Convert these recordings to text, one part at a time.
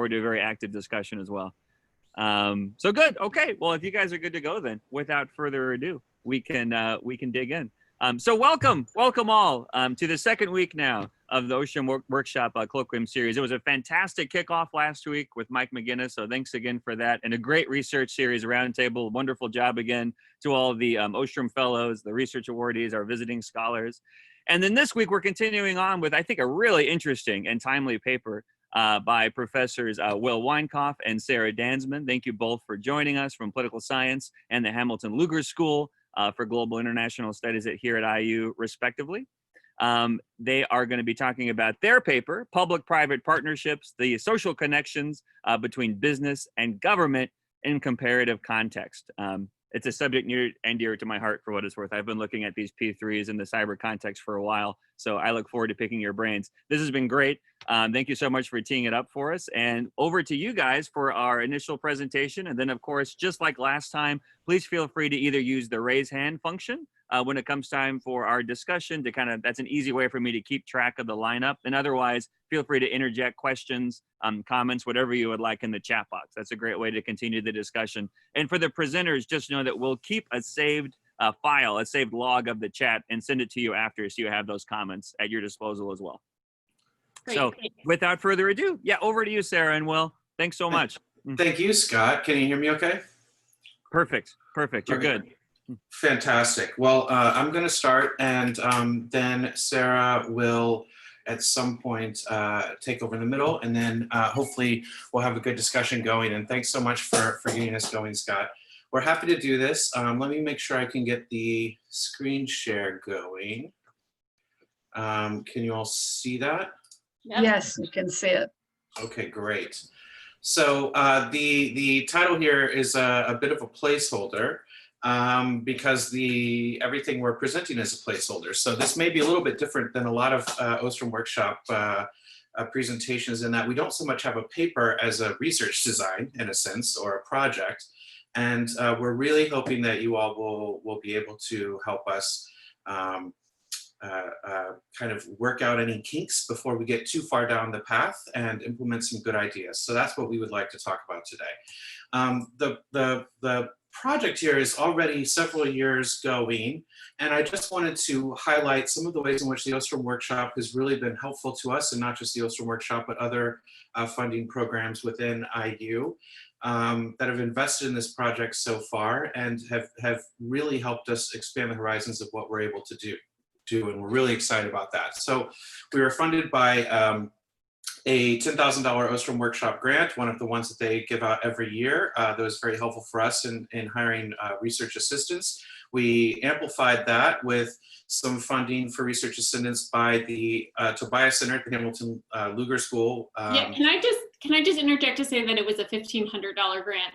forward to a very active discussion as well. So good. Okay. Well, if you guys are good to go, then without further ado, we can dig in. So welcome all to the second week now of the OSHRM Workshop Colloquium series. It was a fantastic kickoff last week with Mike McGinnis, so thanks again for that. And a great research series, roundtable. Wonderful job again to all of the OSHRM fellows, the research awardees, our visiting scholars. And then this week, we're continuing on with, I think, a really interesting and timely paper by Professors Will Winecoff and Sarah Danzman. Thank you both for joining us from Political Science and the Hamilton Luger School for Global International Studies here at IU, respectively. They are going to be talking about their paper, Public-Private Partnerships, the Social Connections Between Business and Government in Comparative Context. It's a subject near and dear to my heart, for what it's worth. I've been looking at these P3s in the cyber context for a while, so I look forward to picking your brains. This has been great. Thank you so much for teeing it up for us. And over to you guys for our initial presentation. And then, of course, just like last time, please feel free to either use the raise hand function when it comes time for our discussion to that's an easy way for me to keep track of the lineup. And otherwise, feel free to interject questions, comments, whatever you would like in the chat box. That's a great way to continue the discussion. And for the presenters, just know that we'll keep a saved file, a saved log of the chat and send it to you after so you have those comments at your disposal as well. Great, so without further ado, yeah, over to you, Sarah and Will. Thanks so much. Thank you, Scott. Can you hear me okay? Perfect, perfect, you're good. Fantastic. Well, I'm going to start, and then Sarah will at some point take over in the middle, and then hopefully we'll have a good discussion going. And thanks so much for getting us going, Scott. We're happy to do this. Let me make sure I can get the screen share going. Can you all see that? Yep. Yes, you can see it. Okay, great. So the title here is a bit of a placeholder. Because everything we're presenting is a placeholder. So this may be a little bit different than a lot of OSHRM workshop presentations in that we don't so much have a paper as a research design, in a sense, or a project. And we're really hoping that you all will be able to help us kind of work out any kinks before we get too far down the path and implement some good ideas. So that's what we would like to talk about today. The project here is already several years going, and I just wanted to highlight some of the ways in which the OSHRM Workshop has really been helpful to us, and not just the OSHRM Workshop, but other funding programs within IU that have invested in this project so far and have really helped us expand the horizons of what we're able to do, and we're really excited about that. So we were funded by a $10,000 OSHRM Workshop grant, one of the ones that they give out every year. That was very helpful for us in hiring research assistants. We amplified that with some funding for research assistants by the Tobias Center at the Hamilton Luger School. Yeah, can I just interject to say that it was a $1,500 grant?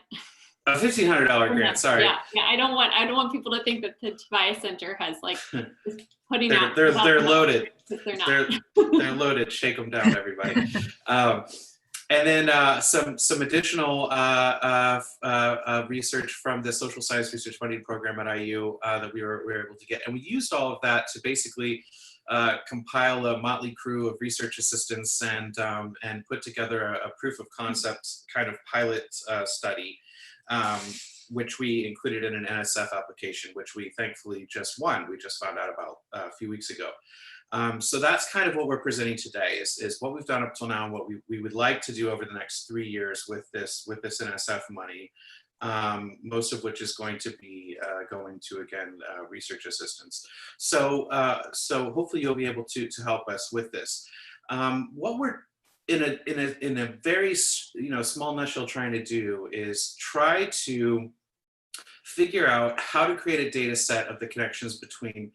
A $1,500 grant, sorry. Yeah, I don't want people to think that the Tobias Center has like putting out. They're loaded. They're not. They're loaded. Shake them down, everybody. And then some additional research from the Social Science Research Funding Program at IU that we were able to get, and we used all of that to basically compile a motley crew of research assistants and put together a proof of concept kind of pilot study. Which we included in an NSF application, which we thankfully just won. We just found out about a few weeks ago. So that's kind of what we're presenting today is what we've done up till now and what we would like to do over the next 3 years with this NSF money, most of which is going to be going to, again, research assistants. So hopefully you'll be able to help us with this. What we're in a very small nutshell trying to do is try to figure out how to create a data set of the connections between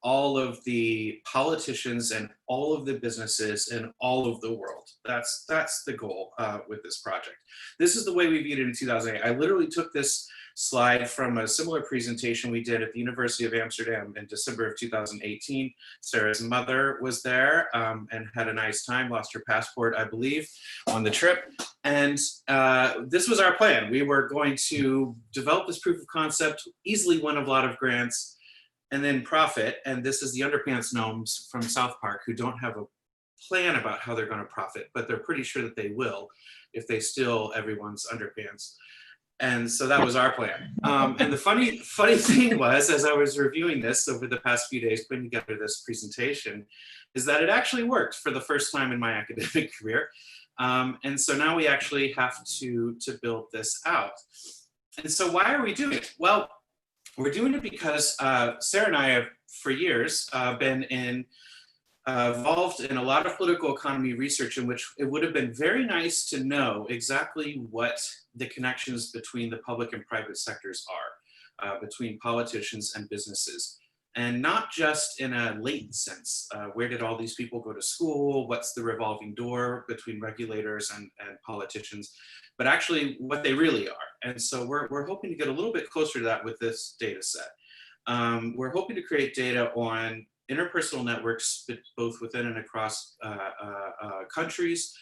all of the politicians and all of the businesses in all of the world. That's the goal with this project. This is the way we viewed it in 2008. I literally took this slide from a similar presentation we did at the University of Amsterdam in December of 2018. Sarah's mother was there and had a nice time, lost her passport, I believe, on the trip. And this was our plan. We were going to develop this proof of concept, easily win a lot of grants, and then profit. And this is the Underpants Gnomes from South Park, who don't have a plan about how they're going to profit, but they're pretty sure that they will if they steal everyone's underpants. And so that was our plan. And the funny thing was, as I was reviewing this over the past few days, putting together this presentation, is that it actually worked for the first time in my academic career. And so now we actually have to build this out. And so why are we doing it? Well, we're doing it because Sarah and I have, for years, been involved in a lot of political economy research in which it would have been very nice to know exactly what the connections between the public and private sectors are, between politicians and businesses. And not just in a latent sense. Where did all these people go to school? What's the revolving door between regulators and politicians? But actually what they really are. And so we're hoping to get a little bit closer to that with this data set. We're hoping to create data on interpersonal networks, both within and across countries,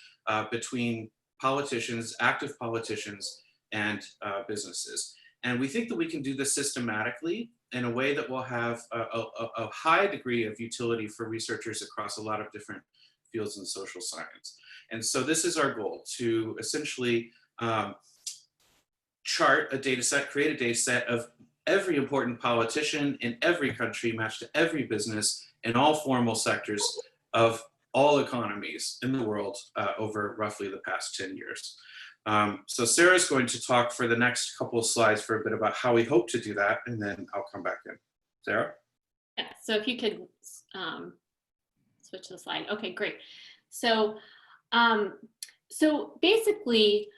between politicians, active politicians, and businesses. And we think that we can do this systematically in a way that will have a high degree of utility for researchers across a lot of different fields in social science. And so this is our goal, to essentially chart a data set, create a data set of every important politician in every country, matched to every business in all formal sectors of all economies in the world over roughly the past 10 years. So Sarah's going to talk for the next couple of slides for a bit about how we hope to do that, and then I'll come back in. Sarah? Yeah, so if you could switch the slide. Okay, great. So, so basically,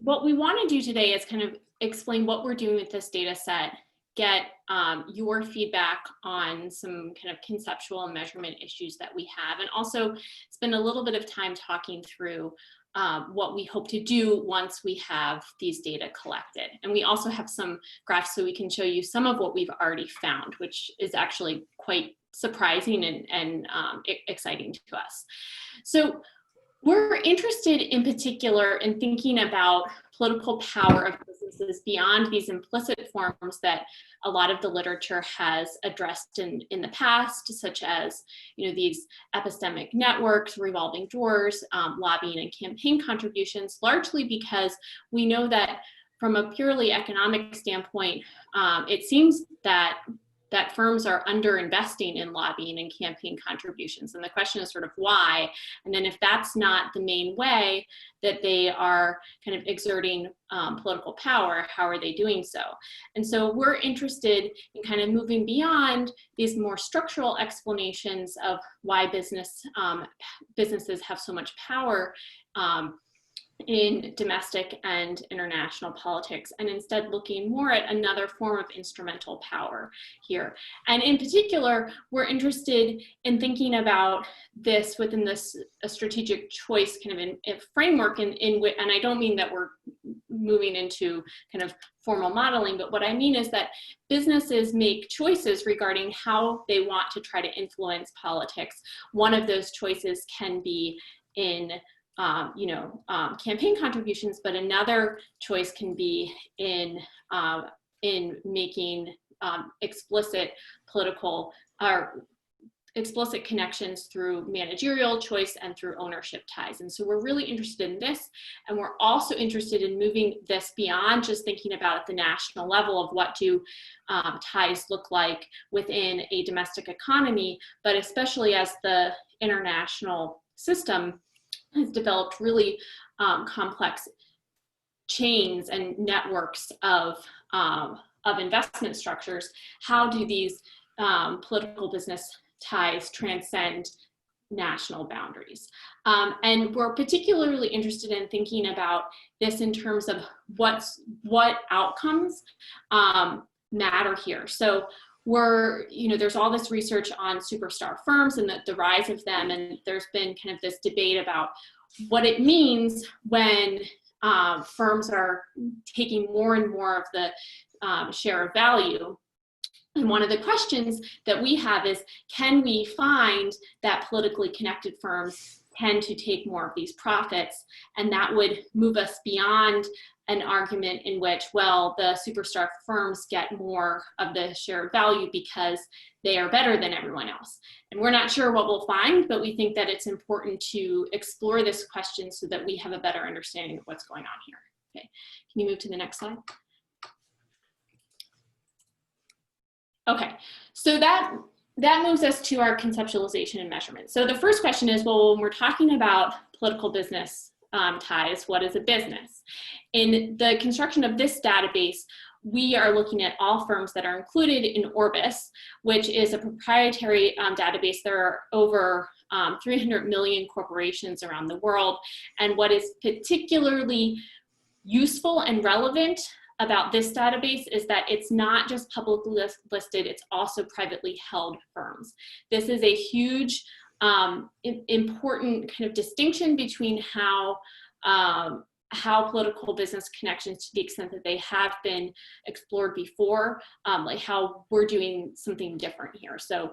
what we want to do today is kind of explain what we're doing with this data set, get your feedback on some kind of conceptual and measurement issues that we have, and also spend a little bit of time talking through what we hope to do once we have these data collected. And we also have some graphs so we can show you some of what we've already found, which is actually quite surprising and exciting to us. So we're interested in particular in thinking about political power of businesses beyond these implicit forms that a lot of the literature has addressed in the past, such as, you know, these epistemic networks, revolving doors, lobbying and campaign contributions, largely because we know that from a purely economic standpoint, it seems that firms are underinvesting in lobbying and campaign contributions. And the question is sort of why? And then if that's not the main way that they are kind of exerting political power, how are they doing so? And so we're interested in kind of moving beyond these more structural explanations of why businesses have so much power in domestic and international politics, and instead looking more at another form of instrumental power here. And in particular, we're interested in thinking about this within this strategic choice kind of in framework, and I don't mean that we're moving into kind of formal modeling, but what I mean is that businesses make choices regarding how they want to try to influence politics. One of those choices can be in campaign contributions, but another choice can be in making explicit political or explicit connections through managerial choice and through ownership ties. And so we're really interested in this, and we're also interested in moving this beyond just thinking about at the national level of what do ties look like within a domestic economy, but especially as the international system has developed really complex chains and networks of investment structures. How do these political business ties transcend national boundaries? And we're particularly interested in thinking about this in terms of what outcomes matter here. So there's all this research on superstar firms and the rise of them, and there's been kind of this debate about what it means when firms are taking more and more of the share of value. And one of the questions that we have is, can we find that politically connected firms tend to take more of these profits? And that would move us beyond an argument in which, well, the superstar firms get more of the shared value because they are better than everyone else. And we're not sure what we'll find, but we think that it's important to explore this question so that we have a better understanding of what's going on here. Okay, can you move to the next slide? Okay, so that moves us to our conceptualization and measurement. So the first question is, well, when we're talking about political business ties, what is a business? In the construction of this database, we are looking at all firms that are included in Orbis, which is a proprietary database. There are over 300 million corporations around the world. And what is particularly useful and relevant about this database is that it's not just publicly listed, it's also privately held firms. This is a huge, important kind of distinction between how political business connections, to the extent that they have been explored before, like how we're doing something different here. So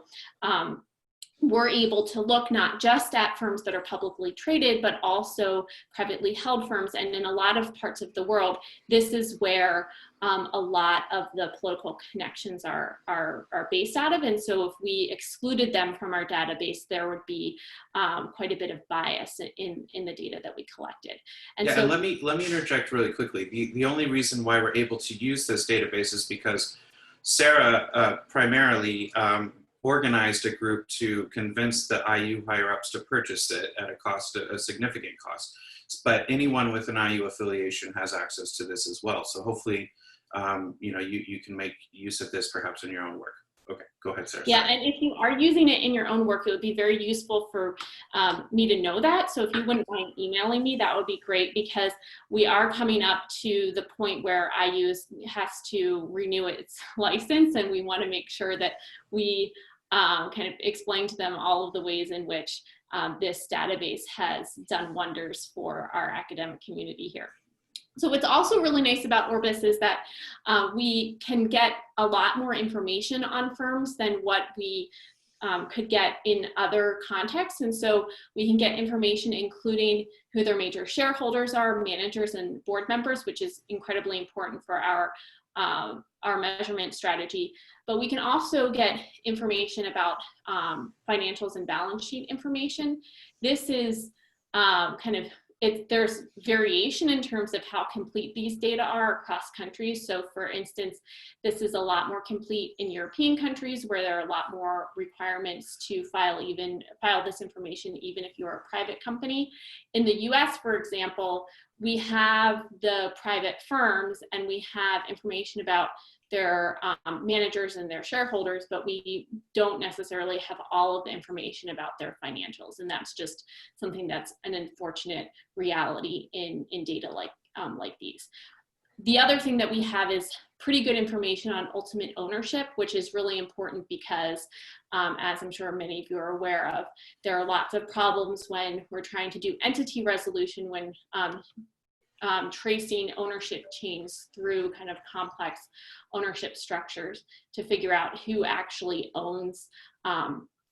we're able to look not just at firms that are publicly traded, but also privately held firms. And in a lot of parts of the world, this is where a lot of the political connections are based out of. And so if we excluded them from our database, there would be quite a bit of bias in the data that we collected. And yeah, so, and let me interject really quickly. The only reason why we're able to use this database is because Sarah primarily organized a group to convince the IU higher-ups to purchase it at a significant cost. But anyone with an IU affiliation has access to this as well. So hopefully, you can make use of this perhaps in your own work. Okay, go ahead, Sarah. Yeah, and if you are using it in your own work, it would be very useful for me to know that. So if you wouldn't mind emailing me, that would be great, because we are coming up to the point where IU has to renew its license, and we want to make sure that we kind of explain to them all of the ways in which this database has done wonders for our academic community here. So what's also really nice about Orbis is that we can get a lot more information on firms than what we could get in other contexts. And so we can get information including who their major shareholders are, managers and board members, which is incredibly important for our measurement strategy. But we can also get information about financials and balance sheet information. This is there's variation in terms of how complete these data are across countries. So for instance, this is a lot more complete in European countries where there are a lot more requirements to file this information even if you're a private company. In the US, for example, we have the private firms and we have information about their managers and their shareholders, but we don't necessarily have all of the information about their financials. And that's just something that's an unfortunate reality in data like these. The other thing that we have is pretty good information on ultimate ownership, which is really important because, as I'm sure many of you are aware of, there are lots of problems when we're trying to do entity resolution, when tracing ownership chains through kind of complex ownership structures to figure out who actually owns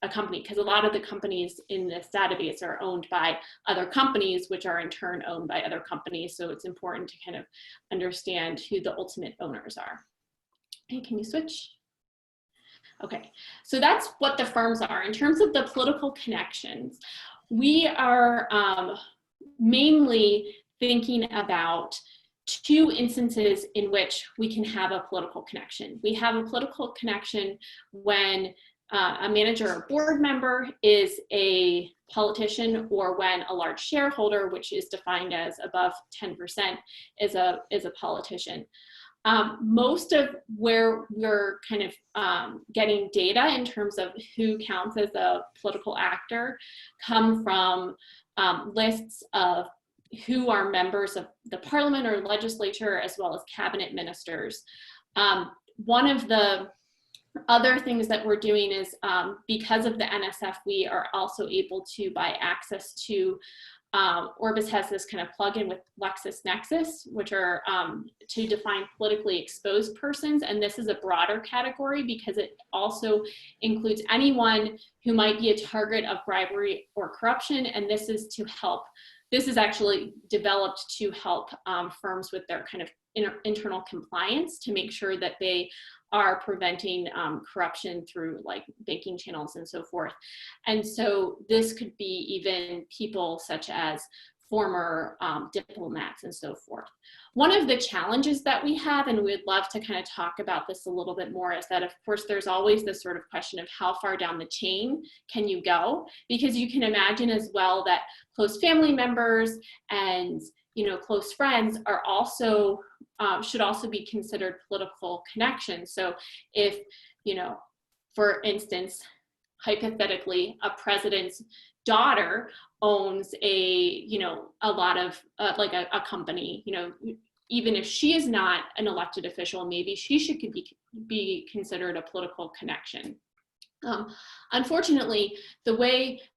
a company, because a lot of the companies in this database are owned by other companies, which are in turn owned by other companies. So it's important to kind of understand who the ultimate owners are. Hey, can you switch? Okay, so that's what the firms are. In terms of the political connections, we are mainly thinking about two instances in which we can have a political connection. We have a political connection when a manager or board member is a politician, or when a large shareholder, which is defined as above 10%, is a politician. Most of where we're kind of getting data in terms of who counts as a political actor come from lists of who are members of the parliament or legislature, as well as cabinet ministers. One of the other things that we're doing is because of the NSF, we are also able to buy access to, Orbis has this kind of plugin with LexisNexis, which are to define politically exposed persons. And this is a broader category because it also includes anyone who might be a target of bribery or corruption. And this is to help this is actually developed to help firms with their kind of internal compliance to make sure that they are preventing corruption through like banking channels and so forth. And so this could be even people such as former diplomats and so forth. One of the challenges that we have, and we'd love to kind of talk about this a little bit more, is that of course there's always this sort of question of how far down the chain can you go? Because you can imagine as well that close family members and close friends are also should also be considered political connections. So if for instance, hypothetically, a president's daughter owns a lot of like a company, even if she is not an elected official, maybe she should be considered a political connection. Unfortunately,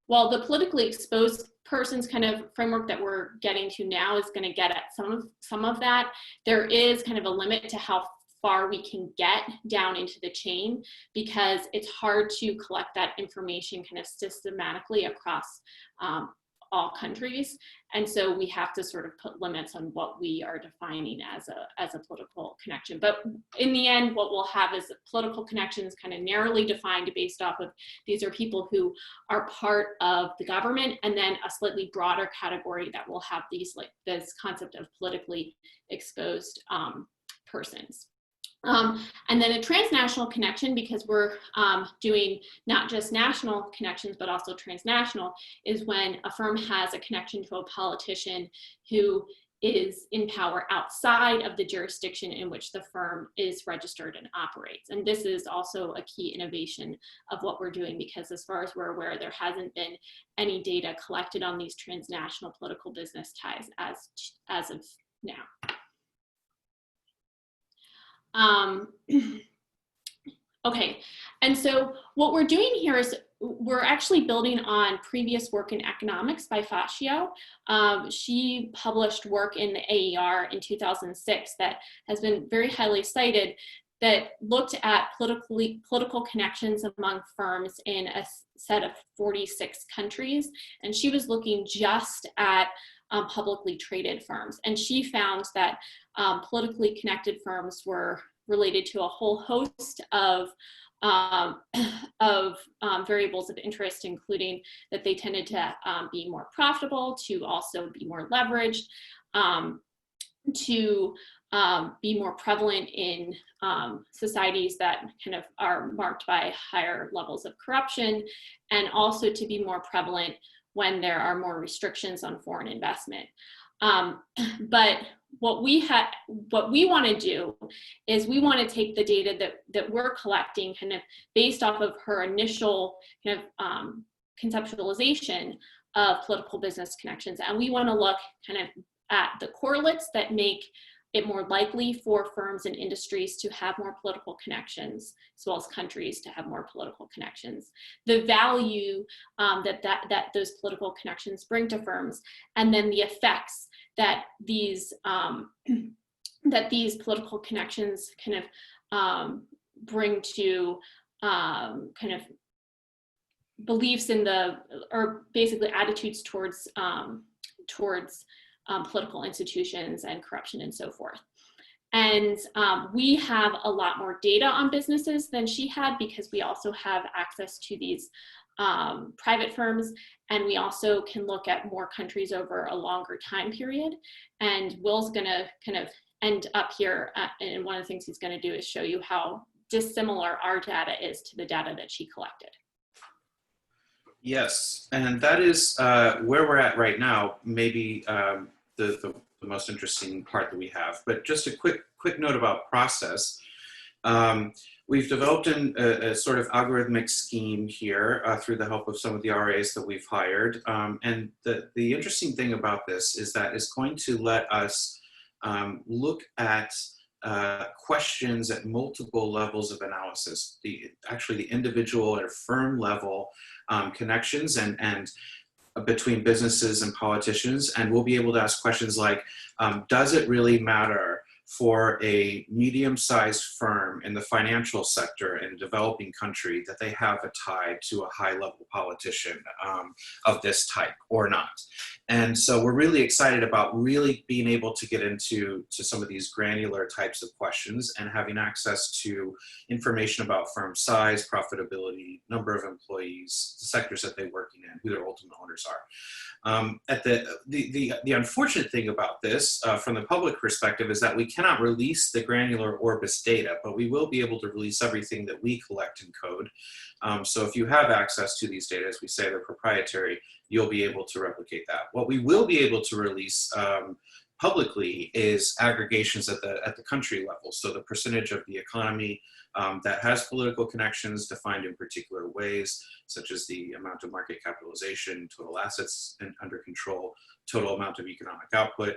while the politically exposed persons kind of framework that we're getting to now is going to get at some of that, there is kind of a limit to how far we can get down into the chain, because it's hard to collect that information kind of systematically across all countries. And so we have to sort of put limits on what we are defining as a political connection. But in the end, what we'll have is political connections kind of narrowly defined based off of these are people who are part of the government, and then a slightly broader category that will have these like this concept of politically exposed persons. And then a transnational connection, because we're doing not just national connections, but also transnational, is when a firm has a connection to a politician who is in power outside of the jurisdiction in which the firm is registered and operates. And this is also a key innovation of what we're doing, because as far as we're aware, there hasn't been any data collected on these transnational political business ties as of now. Okay, and so what we're doing here is we're actually building on previous work in economics by Fascio. She published work in the AER in 2006 that has been very highly cited, that looked at political connections among firms in a set of 46 countries. And she was looking just at publicly traded firms. And she found that politically connected firms were related to a whole host of variables of interest, including that they tended to be more profitable, to also be more leveraged, to be more prevalent in societies that kind of are marked by higher levels of corruption, and also to be more prevalent when there are more restrictions on foreign investment. But what we want to do is we want to take the data that we're collecting kind of based off of her initial kind of conceptualization of political business connections. And we want to look kind of at the correlates that make it more likely for firms and industries to have more political connections, as well as countries to have more political connections, the value that those political connections bring to firms, and then the effects that these political connections kind of bring to kind of beliefs in or basically attitudes towards political institutions and corruption and so forth. And we have a lot more data on businesses than she had, because we also have access to these private firms, and we also can look at more countries over a longer time period. And Will's gonna kind of end up here, and one of the things he's gonna do is show you how dissimilar our data is to the data that she collected. Yes, and that is where we're at right now, maybe the most interesting part that we have. But just a quick note about process. We've developed a sort of algorithmic scheme here through the help of some of the RAs that we've hired. And the interesting thing about this is that it's going to let us look at questions at multiple levels of analysis, actually the individual or firm level connections and between businesses and politicians. And we'll be able to ask questions like, does it really matter for a medium-sized firm in the financial sector in a developing country that they have a tie to a high-level politician of this type or not. And so we're really excited about really being able to get into some of these granular types of questions and having access to information about firm size, profitability, number of employees, the sectors that they're working in, who their ultimate owners are. The unfortunate thing about this, from the public perspective, is that we cannot release the granular Orbis data, but we will be able to release everything that we collect in code. So if you have access to these data, as we say, they're proprietary, you'll be able to replicate that. What we will be able to release publicly is aggregations at the country level. So the percentage of the economy that has political connections defined in particular ways, such as the amount of market capitalization, total assets under control, total amount of economic output.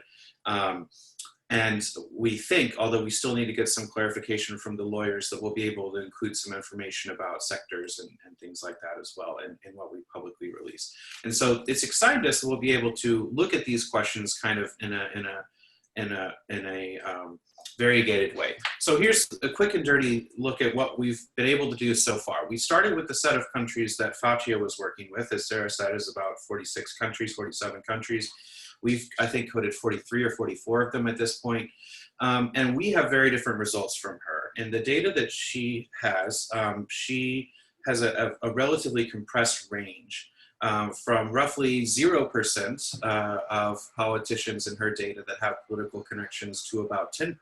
And we think, although we still need to get some clarification from the lawyers, that we'll be able to include some information about sectors and things like that as well in what we publicly release. And so it's exciting to us that we'll be able to look at these questions kind of in a variegated way. So here's a quick and dirty look at what we've been able to do so far. We started with the set of countries that Fatio was working with. As Sarah said, is about 46 countries, 47 countries. We've, I think, coded 43 or 44 of them at this point. And we have very different results from her. And the data that she has a relatively compressed range. From roughly 0% of politicians in her data that have political connections to about 10%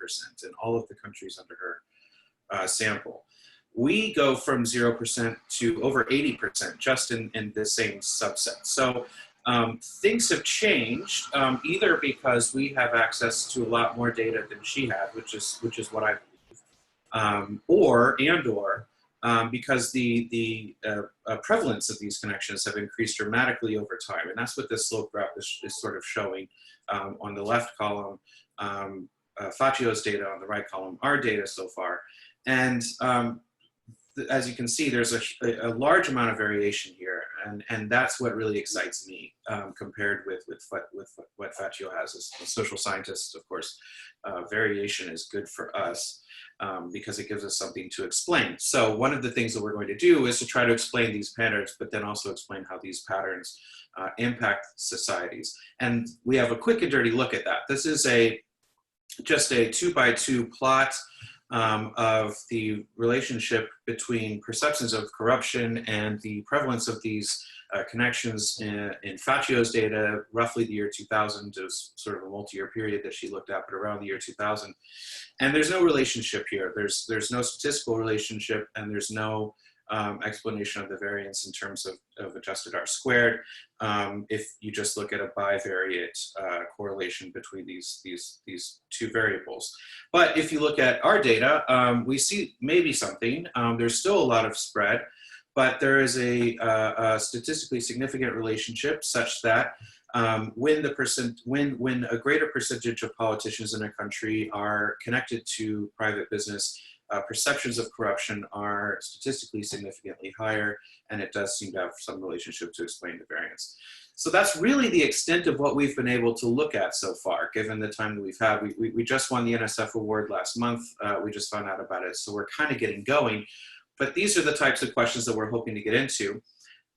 in all of the countries under her sample. We go from 0% to over 80% just in the same subset. So things have changed, either because we have access to a lot more data than she had, which is what I believe, or because the prevalence of these connections have increased dramatically over time. And that's what this slope graph is sort of showing. On the left column, Fatio's data, on the right column, our data so far. And as you can see, there's a large amount of variation here. And that's what really excites me compared with what Fatio has. As a social scientist, of course, variation is good for us. Because it gives us something to explain. So one of the things that we're going to do is to try to explain these patterns, but then also explain how these patterns impact societies. And we have a quick and dirty look at that. This is just a 2x2 plot of the relationship between perceptions of corruption and the prevalence of these connections in Fatio's data, roughly the year 2000. It was sort of a multi-year period that she looked at, but around the year 2000. And there's no relationship here. There's no statistical relationship, and there's no explanation of the variance in terms of adjusted R squared. If you just look at a bivariate correlation between these two variables. But if you look at our data, we see maybe something. There's still a lot of spread, but there is a statistically significant relationship such that when a greater percentage of politicians in a country are connected to private business, perceptions of corruption are statistically significantly higher, and it does seem to have some relationship to explain the variance. So that's really the extent of what we've been able to look at so far, given the time that we've had. We just won the NSF award last month. We just found out about it, so we're kind of getting going. But these are the types of questions that we're hoping to get into.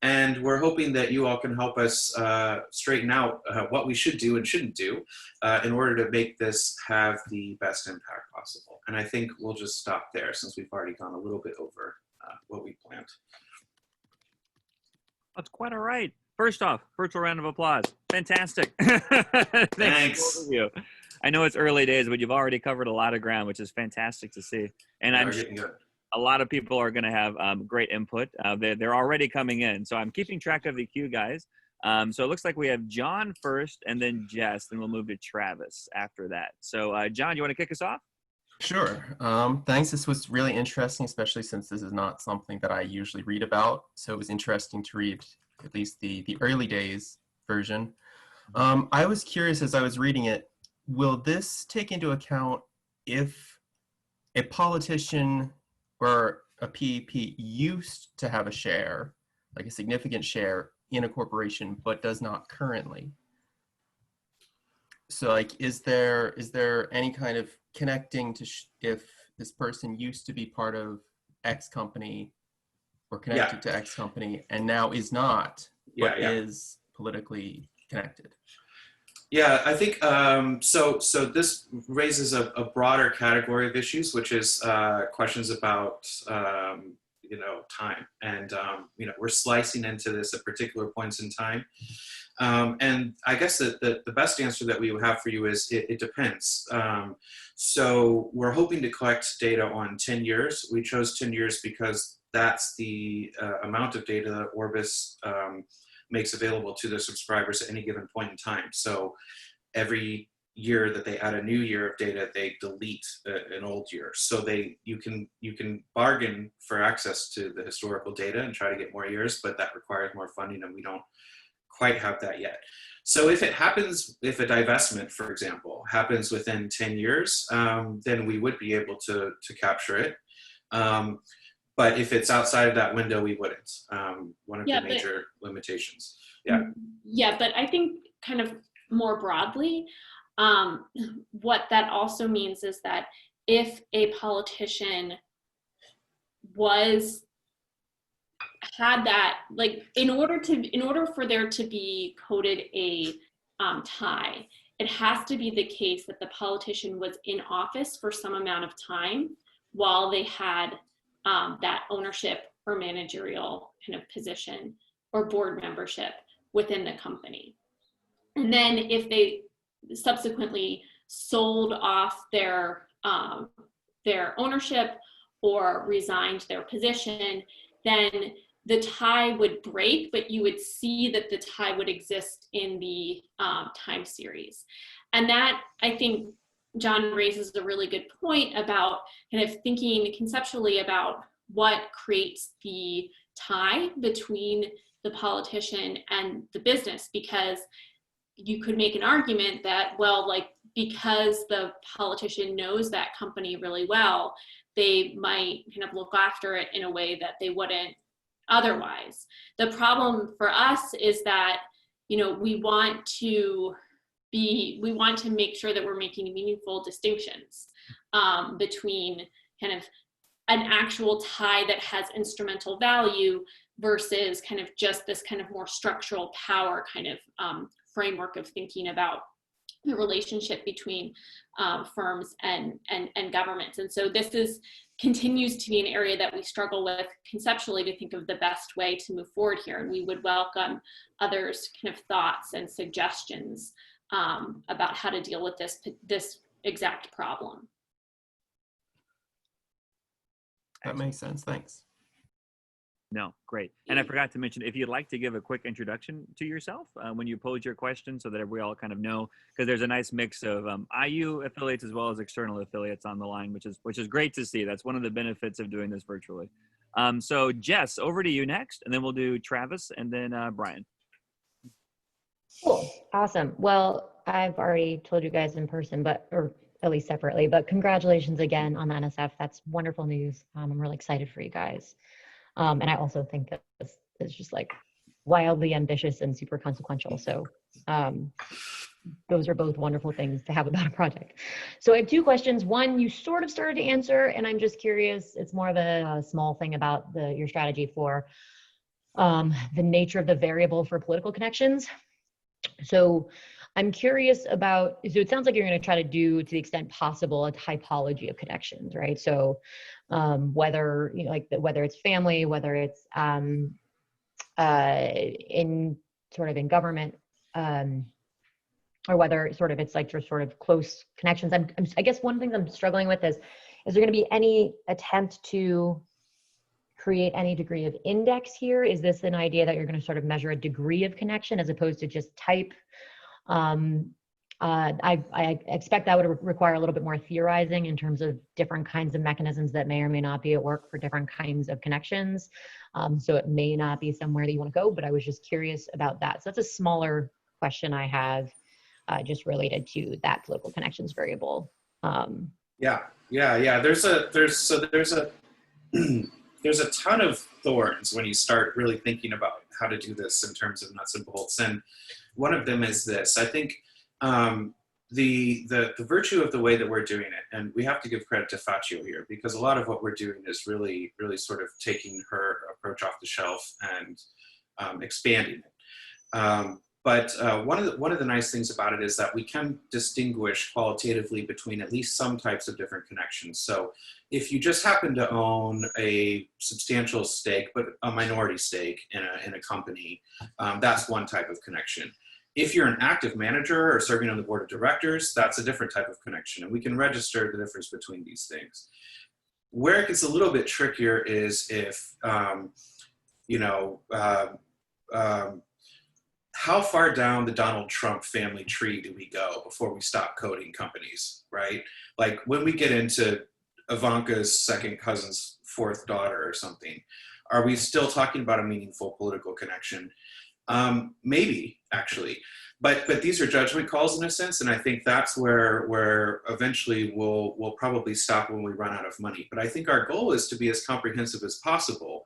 And we're hoping that you all can help us straighten out what we should do and shouldn't do in order to make this have the best impact possible. And I think we'll just stop there since we've already gone a little bit over what we planned. That's quite all right. First off, virtual round of applause. Fantastic. Thanks. To both of you. I know it's early days, but you've already covered a lot of ground, which is fantastic to see. And I'm getting good. A lot of people are going to have great input. They're already coming in. So I'm keeping track of the queue, guys. So it looks like we have John first and then Jess, and we'll move to Travis after that. So John, you want to kick us off? Sure. Thanks. This was really interesting, especially since this is not something that I usually read about. So it was interesting to read at least the early days version. I was curious as I was reading it, will this take into account if a politician or a PEP used to have a share, like a significant share in a corporation, but does not currently? So like, is there any kind of connecting to if this person used to be part of X company or connected to X company and now is not, but is politically connected? Yeah, I think so this raises a broader category of issues, which is questions about time, and we're slicing into this at particular points in time. And I guess that the best answer that we would have for you is it depends. So we're hoping to collect data on 10 years. We chose 10 years because that's the amount of data that Orbis makes available to their subscribers at any given point in time. So every year that they add a new year of data, they delete an old year. So you can bargain for access to the historical data and try to get more years, but that requires more funding, and we don't quite have that yet. So if a divestment, for example, happens within 10 years, then we would be able to capture it. But if it's outside of that window, we wouldn't. One of the major limitations. Yeah, but I think kind of more broadly, what that also means is that if a politician had that, like, in order for there to be coded a tie, it has to be the case that the politician was in office for some amount of time while they had that ownership or managerial kind of position or board membership within the company. And then if they subsequently sold off their ownership or resigned their position, then the tie would break, but you would see that the tie would exist in the time series. And that, I think, John raises a really good point about kind of thinking conceptually about what creates the tie between the politician and the business, because you could make an argument that, well, like, because the politician knows that company really well, they might kind of look after it in a way that they wouldn't otherwise. The problem for us is that, we want to make sure that we're making meaningful distinctions between kind of an actual tie that has instrumental value versus kind of just this kind of more structural power kind of framework of thinking about the relationship between firms and governments. And so this continues to be an area that we struggle with conceptually to think of the best way to move forward here. And we would welcome others' kind of thoughts and suggestions about how to deal with this exact problem. That makes sense. Thanks. No, great. And I forgot to mention, if you'd like to give a quick introduction to yourself when you pose your question, so that we all kind of know, because there's a nice mix of IU affiliates as well as external affiliates on the line, which is great to see. That's one of the benefits of doing this virtually. So Jess, over to you next, and then we'll do Travis and then Brian. Cool. Awesome. Well, I've already told you guys in person, or at least separately, but congratulations again on the NSF. That's wonderful news. I'm really excited for you guys. And I also think that this is just like wildly ambitious and super consequential. So those are both wonderful things to have about a project. So I have two questions. One, you sort of started to answer, and I'm just curious, it's more of a small thing about your strategy for the nature of the variable for political connections. So I'm curious about, so it sounds like you're going to try to do, to the extent possible, a typology of connections, right? So whether, whether it's family, whether it's in government, or whether sort of it's like just sort of close connections. I guess one of the things I'm struggling with is there going to be any attempt to create any degree of index here? Is this an idea that you're going to sort of measure a degree of connection as opposed to just type? I expect that would require a little bit more theorizing in terms of different kinds of mechanisms that may or may not be at work for different kinds of connections. So it may not be somewhere that you want to go, but I was just curious about that. So that's a smaller question I have just related to that political connections variable. Yeah. There's a ton of thorns when you start really thinking about how to do this in terms of nuts and bolts. And one of them is this. I think the virtue of the way that we're doing it, and we have to give credit to Faccio here, because a lot of what we're doing is really sort of taking her approach off the shelf and expanding it. But one of the nice things about it is that we can distinguish qualitatively between at least some types of different connections. So if you just happen to own a substantial stake, but a minority stake in a company, that's one type of connection. If you're an active manager or serving on the board of directors, that's a different type of connection, and we can register the difference between these things. Where it gets a little bit trickier is if, how far down the Donald Trump family tree do we go before we stop coding companies, right? Like when we get into Ivanka's second cousin's fourth daughter or something, are we still talking about a meaningful political connection? Maybe, actually, but these are judgment calls in a sense, and I think that's where eventually we'll probably stop when we run out of money. But I think our goal is to be as comprehensive as possible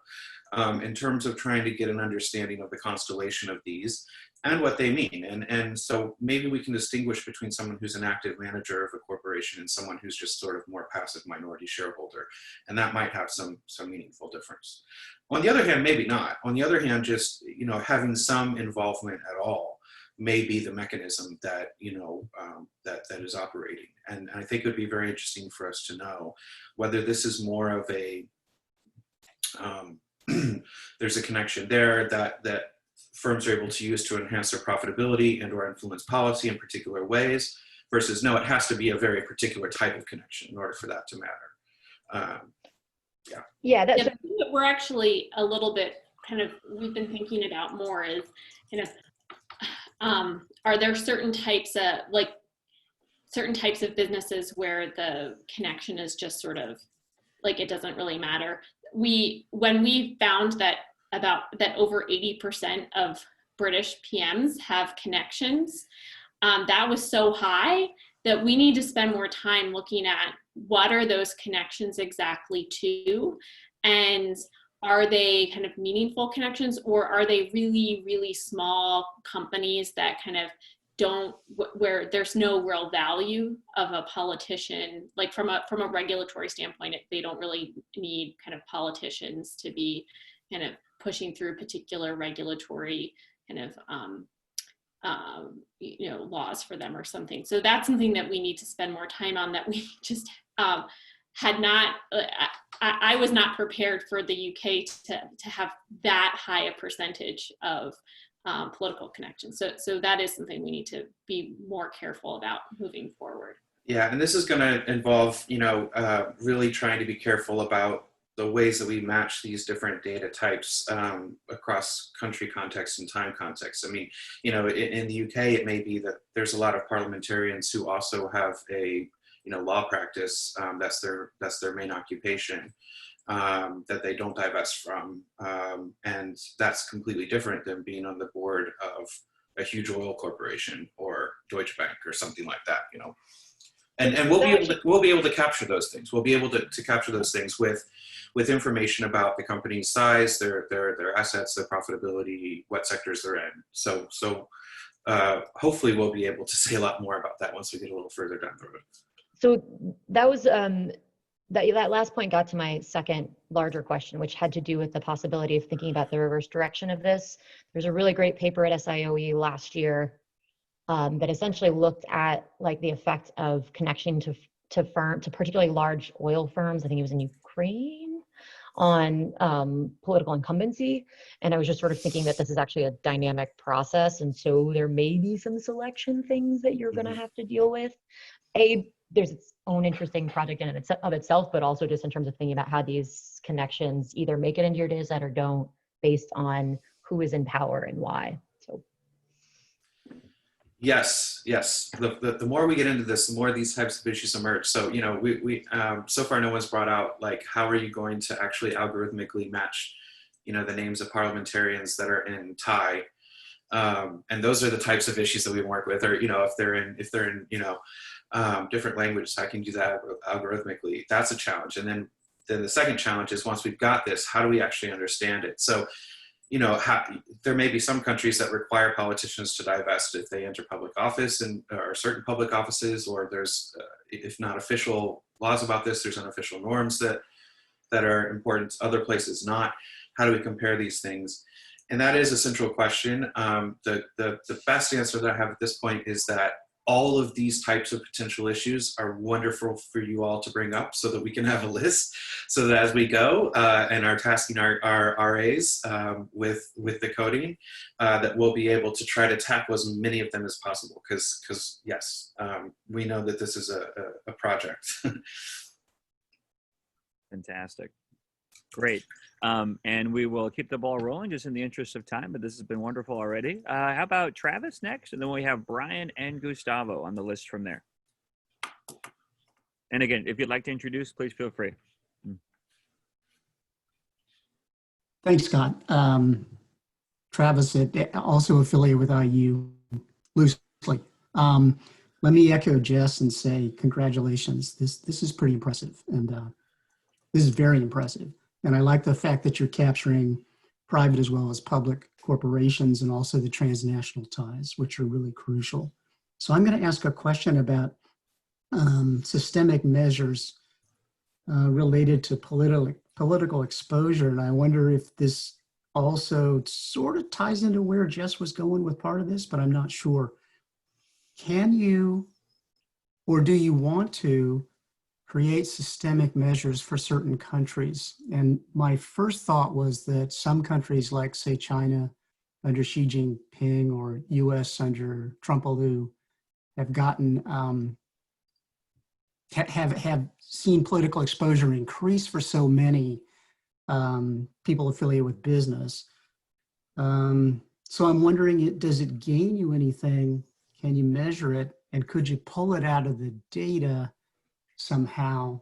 in terms of trying to get an understanding of the constellation of these and what they mean. And so maybe we can distinguish between someone who's an active manager of a corporation and someone who's just sort of more passive minority shareholder, and that might have some meaningful difference. On the other hand, maybe not. On the other hand, just having some involvement at all may be the mechanism that that is operating. And I think it would be very interesting for us to know whether this is more of a there's a connection there that firms are able to use to enhance their profitability and or influence policy in particular ways, versus no, it has to be a very particular type of connection in order for that to matter. Yeah, that's what we're actually a little bit we've been thinking about more is are there certain types of businesses where the connection is just sort of like it doesn't really matter. When we found that over 80% of British PMs have connections, that was so high that we need to spend more time looking at what are those connections exactly to, and are they kind of meaningful connections, or are they really, really small companies that kind of where there's no real value of a politician, like from a regulatory standpoint, they don't really need kind of politicians to be kind of pushing through particular regulatory kind of laws for them or something. So that's something that we need to spend more time on, that we just had not, I was not prepared for the UK to have that high a percentage of political connections. So that is something we need to be more careful about moving forward. Yeah, and this is going to involve, really trying to be careful about the ways that we match these different data types across country context and time context. I mean, in the UK, it may be that there's a lot of parliamentarians who also have a, law practice that's their main occupation, that they don't divest from, and that's completely different than being on the board of a huge oil corporation or Deutsche Bank or something like that, And we'll be able to capture those things. We'll be able to capture those things with information about the company's size, their assets, their profitability, what sectors they're in. So hopefully we'll be able to say a lot more about that once we get a little further down the road. So that was that last point got to my second larger question, which had to do with the possibility of thinking about the reverse direction of this. There's a really great paper at SIOE last year that essentially looked at like the effect of connection to particularly large oil firms. I think it was in Ukraine, on political incumbency. And I was just sort of thinking that this is actually a dynamic process. And so there may be some selection things that you're going to have to deal with. There's its own interesting project in and of itself, but also just in terms of thinking about how these connections either make it into your data set or don't, based on who is in power and why. So. Yes. The more we get into this, the more these types of issues emerge. So, we so far no one's brought out like, how are you going to actually algorithmically match, the names of parliamentarians that are in Thai, and those are the types of issues that we work with. Or if they're in different languages, I can do that algorithmically. That's a challenge. And then the second challenge is, once we've got this, how do we actually understand it? So, there may be some countries that require politicians to divest if they enter public office or certain public offices, or there's, if not official laws about this, there's unofficial norms that are important. Other places not. How do we compare these things? And that is a central question. The best answer that I have at this point is that all of these types of potential issues are wonderful for you all to bring up so that we can have a list, so that as we go and are tasking our RAs with the coding, that we'll be able to try to tackle as many of them as possible, because yes, we know that this is a project. Fantastic. Great. And we will keep the ball rolling just in the interest of time, but this has been wonderful already. How about Travis next? And then we have Brian and Gustavo on the list from there. And again, if you'd like to introduce, please feel free. Thanks, Scott. Travis, also affiliated with IU loosely. Let me echo Jess and say congratulations. This is pretty impressive, and this is very impressive. And I like the fact that you're capturing private as well as public corporations and also the transnational ties, which are really crucial. So I'm going to ask a question about systemic measures related to political exposure. And I wonder if this also sort of ties into where Jess was going with part of this, but I'm not sure. Can you, or do you want to, create systemic measures for certain countries? And my first thought was that some countries like, say, China under Xi Jinping or US under Trump-Aloo have gotten, have seen political exposure increase for so many people affiliated with business. So I'm wondering, does it gain you anything? Can you measure it? And could you pull it out of the data somehow,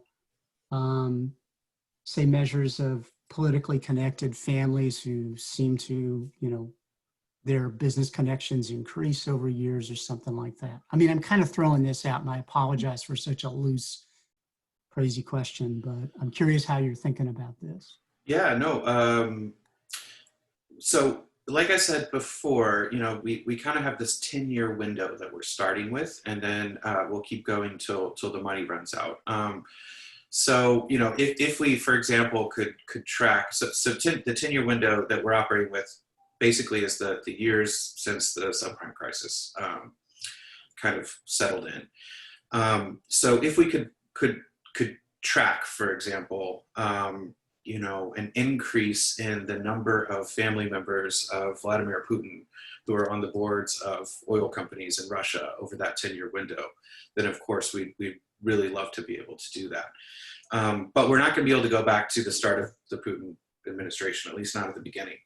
say measures of politically connected families who seem to, their business connections increase over years or something like that? I mean, I'm kind of throwing this out and I apologize for such a loose, crazy question, but I'm curious how you're thinking about this. Yeah, no. So like I said before, we kind of have this 10-year window that we're starting with, and then we'll keep going till the money runs out. So, if we, for example, could track, the 10-year window that we're operating with basically is the years since the subprime crisis kind of settled in. So if we could track, for example, an increase in the number of family members of Vladimir Putin who are on the boards of oil companies in Russia over that 10-year window, then of course we'd really love to be able to do that. But we're not going to be able to go back to the start of the Putin administration, at least not at the beginning.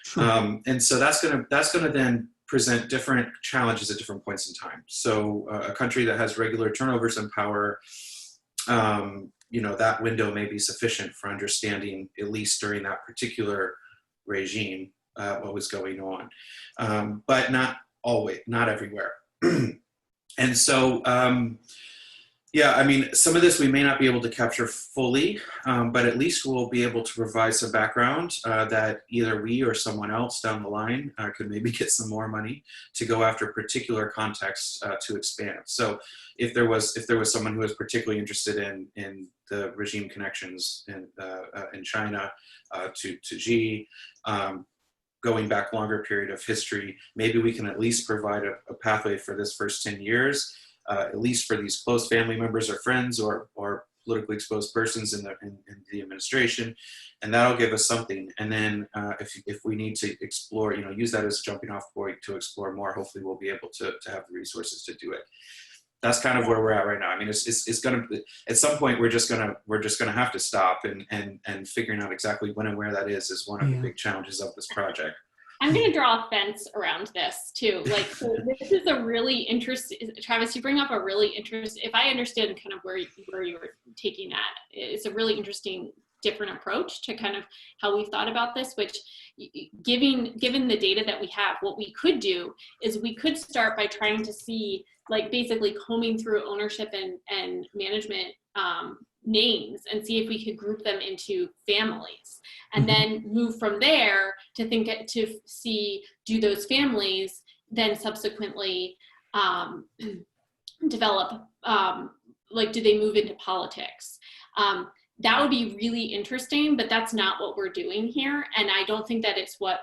Sure. And so that's going to then present different challenges at different points in time. So a country that has regular turnovers in power, that window may be sufficient for understanding, at least during that particular regime, what was going on, but not always, not everywhere. And so, yeah, I mean, some of this we may not be able to capture fully, but at least we'll be able to provide some background that either we or someone else down the line could maybe get some more money to go after particular contexts to expand. So if there was someone who was particularly interested in the regime connections in China to Xi, going back longer period of history, maybe we can at least provide a pathway for this first 10 years. At least for these close family members or friends or politically exposed persons in the administration, and that'll give us something. And then if we need to explore, use that as a jumping off point to explore more, hopefully we'll be able to have the resources to do it. That's kind of where we're at right now. I mean, it's gonna, at some point we're just gonna have to stop and figuring out exactly when and where that is one of the big challenges of this project. I'm going to draw a fence around this too. Like, so this is a really interesting, Travis, you bring up a really interesting, if I understand kind of where you were taking that, it's a really interesting different approach to kind of how we've thought about this, which given the data that we have, what we could do is we could start by trying to see, like basically combing through ownership and management names and see if we could group them into families, and then move from there to see, do those families then subsequently develop, like, do they move into politics? That would be really interesting, but that's not what we're doing here. And I don't think that it's what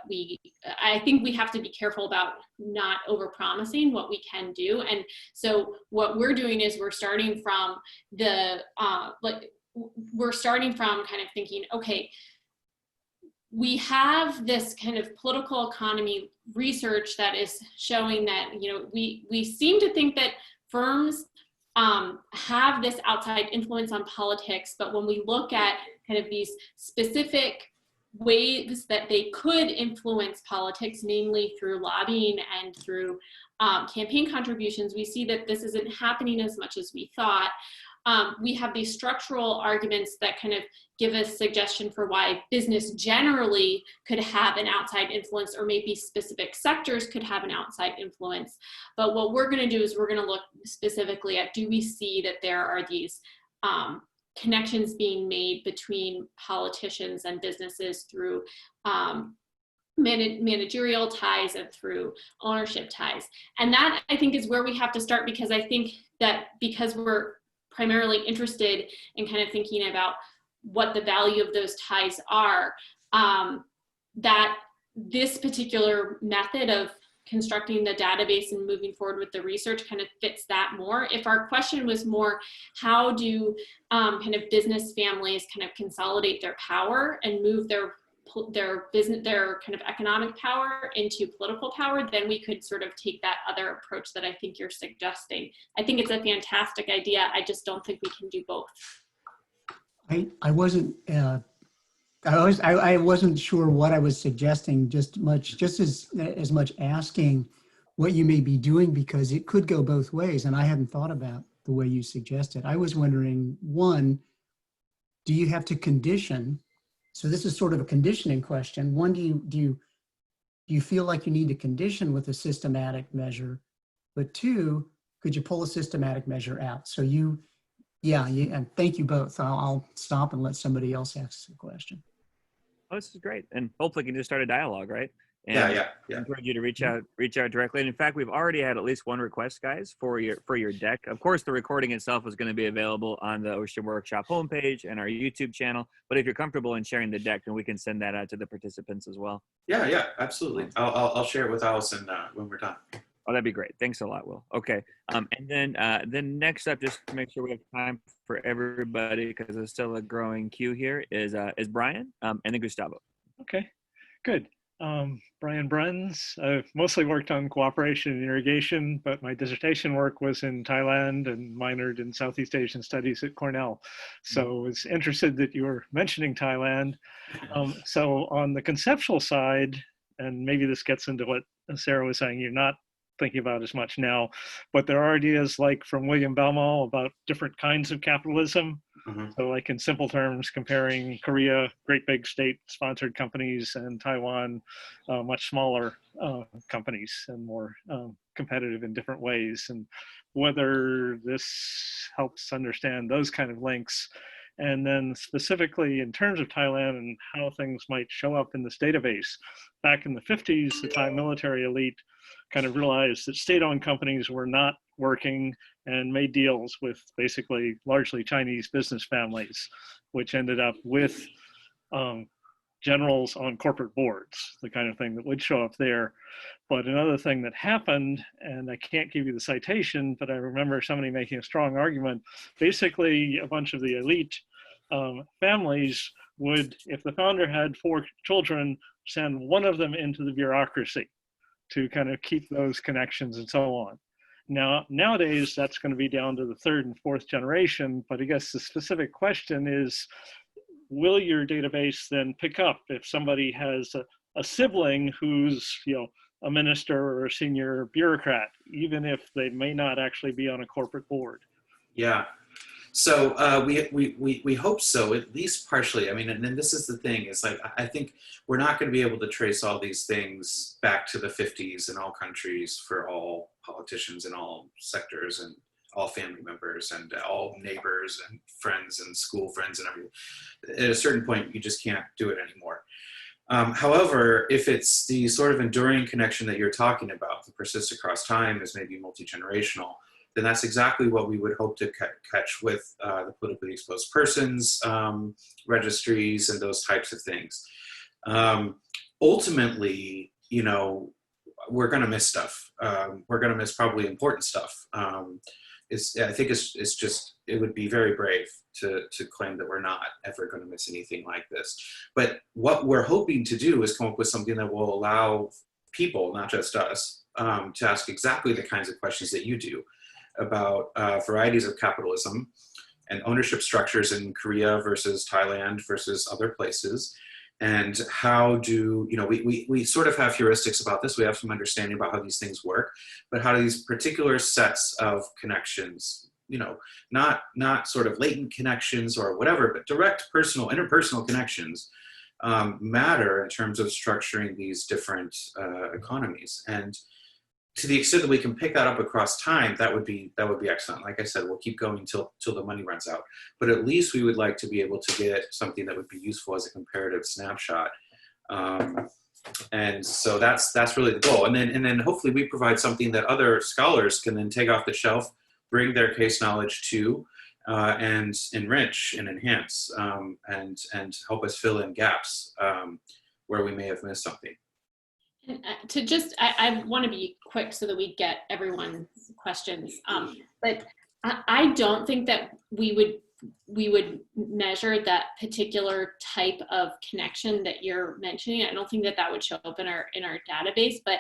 I think we have to be careful about not overpromising what we can do. And so what we're doing is we're starting from we're starting from kind of thinking, okay, we have this kind of political economy research that is showing that, we seem to think that firms have this outside influence on politics, but when we look at kind of these specific ways that they could influence politics, namely through lobbying and through campaign contributions, we see that this isn't happening as much as we thought. We have these structural arguments that kind of give us suggestion for why business generally could have an outside influence, or maybe specific sectors could have an outside influence. But what we're going to do is we're going to look specifically at, do we see that there are these connections being made between politicians and businesses through managerial ties and through ownership ties. And that, I think, is where we have to start, because I think that because we're primarily interested in kind of thinking about what the value of those ties are, that this particular method of constructing the database and moving forward with the research kind of fits that more. If our question was more, how do kind of business families kind of consolidate their power and move their business, their kind of economic power into political power, then we could sort of take that other approach that I think you're suggesting. I think it's a fantastic idea. I just don't think we can do both. I wasn't sure what I was suggesting, just as much asking what you may be doing, because it could go both ways, and I hadn't thought about the way you suggested. I was wondering, one, do you have to condition? So this is sort of a conditioning question. One, do you feel like you need to condition with a systematic measure? But two, could you pull a systematic measure out? So and thank you both. I'll stop and let somebody else ask the question. Oh, this is great. And hopefully we can just start a dialogue, right? And Yeah. encourage you to reach out directly. And in fact, we've already had at least one request, guys, for your deck. Of course, the recording itself is going to be available on the Ocean Workshop homepage and our YouTube channel. But if you're comfortable in sharing the deck, then we can send that out to the participants as well. Yeah, absolutely. I'll share it with Allison when we're done. Oh, that'd be great. Thanks a lot, Will. Okay. And then next up, just to make sure we have time for everybody, because there's still a growing queue here, is Brian and then Gustavo. Okay, good. Brian Bruns. I've mostly worked on cooperation and irrigation, but my dissertation work was in Thailand and minored in Southeast Asian studies at Cornell. So I was interested that you were mentioning Thailand. So on the conceptual side, and maybe this gets into what Sarah was saying, you're not thinking about as much now, but there are ideas like from William Baumol about different kinds of capitalism. So like in simple terms, comparing Korea, great big state-sponsored companies, and Taiwan, much smaller companies and more competitive in different ways, and whether this helps understand those kind of links. And then specifically in terms of Thailand and how things might show up in this database. Back in the 50s, the Thai military elite kind of realized that state-owned companies were not working and made deals with basically largely Chinese business families, which ended up with generals on corporate boards, the kind of thing that would show up there. But another thing that happened, and I can't give you the citation, but I remember somebody making a strong argument, basically a bunch of the elite families would, if the founder had 4 children, send one of them into the bureaucracy to kind of keep those connections and so on. Now, nowadays, that's going to be down to the 3rd and 4th generation, but I guess the specific question is, will your database then pick up if somebody has a sibling who's, a minister or a senior bureaucrat, even if they may not actually be on a corporate board? Yeah. So we hope so, at least partially. I mean, and then this is the thing, is like, I think we're not going to be able to trace all these things back to the 50s in all countries for all politicians in all sectors and all family members and all neighbors and friends and school friends and everything. At a certain point, you just can't do it anymore. However, if it's the sort of enduring connection that you're talking about that persists across time, is maybe multi-generational, then that's exactly what we would hope to catch with the politically exposed persons registries and those types of things. Ultimately, you know, we're going to miss stuff. We're going to miss probably important stuff. I think it's just, it would be very brave to claim that we're not ever going to miss anything like this. But what we're hoping to do is come up with something that will allow people, not just us, to ask exactly the kinds of questions that you do about varieties of capitalism and ownership structures in Korea versus Thailand versus other places. And how do, you know, we sort of have heuristics about this. We have some understanding about how these things work, but how do these particular sets of connections, you know, not sort of latent connections or whatever, but direct personal, interpersonal connections matter in terms of structuring these different economies. And to the extent that we can pick that up across time, that would be excellent. Like I said, we'll keep going till the money runs out. But at least we would like to be able to get something that would be useful as a comparative snapshot. And so that's really the goal. And then hopefully we provide something that other scholars can then take off the shelf, bring their case knowledge to, and enrich and enhance, and help us fill in gaps where we may have missed something. And to just, I want to be quick so that we get everyone's questions. But I don't think that we would measure that particular type of connection that you're mentioning. I don't think that would show up in our database, but